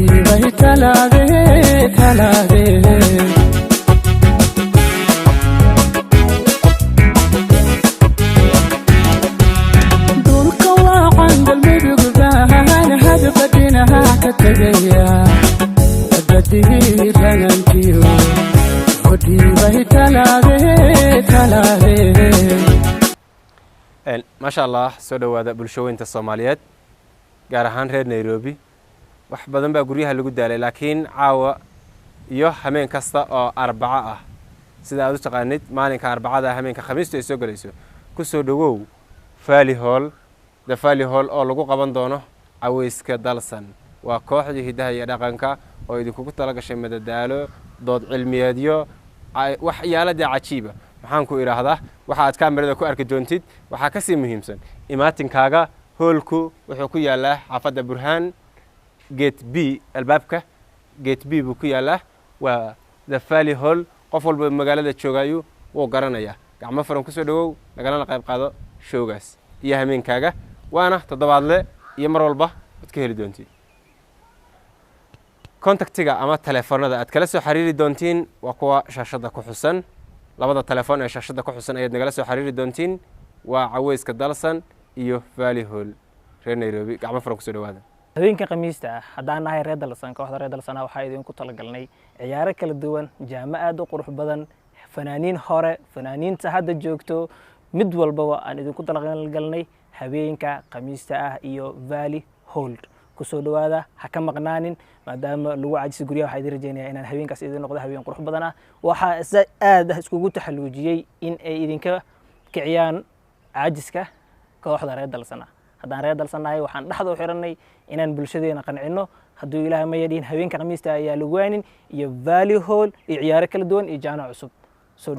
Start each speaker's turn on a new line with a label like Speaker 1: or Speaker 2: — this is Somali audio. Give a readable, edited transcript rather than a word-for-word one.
Speaker 1: ودي تلاذي دولك وعند المدق باهان هذا بدينها كتجيا بدي لننتيو ودي تلاذي
Speaker 2: ما شاء الله soo dhawaada bulshooyinka Soomaaliyeed gaar ahaan reer Nairobi wax badan baa guriyaha lagu daalay laakiin caawa iyo hameen kasta oo Arbaca ah sida aad u taqaanid maalinka Arbacada hameenka Khamiista ay soo galayso ku soo dhawow Valley Hall oo lagu qaban doono caweyska dalsan waa kooxdii hidaha iyo dhaqanka oo idinku tala gashay madadaalo dood cilmiyeedyo waxyaalada cajiiba waxaan ku iraahdaa waxa aad kaamirada ku arki doontid waxa ka sii muhiimsan imaatinkaaga hoolku wuxuu ku yaalaa xaafada Burhaan gate B albaabka gate B buu ku yaalaa waa the Valley Hall qof walba magaalada joogayo wuu garanaya gacmo furan ku soo dhawow nagala qayb qaado showgaas iyo hameenkaaga waana toddobaadle iyo mar walba wad ka heli doontid contactiga ama telefoonada aad kala soo xiriiri doontiin waa kuwa shaashada ku xusan labada telefoon ee shaashada ku xusan ayaad nagala soo xiriiri doontiin waa caweyska dalsan iyo Valley Hall reer Nairobi gacmo furan ku soo dhawaada
Speaker 3: habeenka Khamiista haddaan nahay reer dalsan kooxda reer dalsan waxa idinku talagalnay ciyaaro kala duwan jaamacad qurux badan fanaaniin hore fanaaniinta hadda joogto mid walba aan idinku talagalnay habeenka Khamiista iyo Valley Hall ku soo dhawaada ha ka maqnaanin maadaama lagu caajis guriyaha waxa idin rajaynayaa inaan habeenkaas idin noqdo habeen qurux badan waxa aad iskugu taxaluujiyay in ay idinka kiciyaan caajiska kooxda reer dalsan haddaan reer dalsanahay waxaan dhaxdo xiranay inaan bulshadeena qancino hadduu Ilaahay ma yadin habeenka Khamiista ayaa lagu waanin iyo Valley Hall iyo ciyaaro kala duwan iyo jaano cusub soo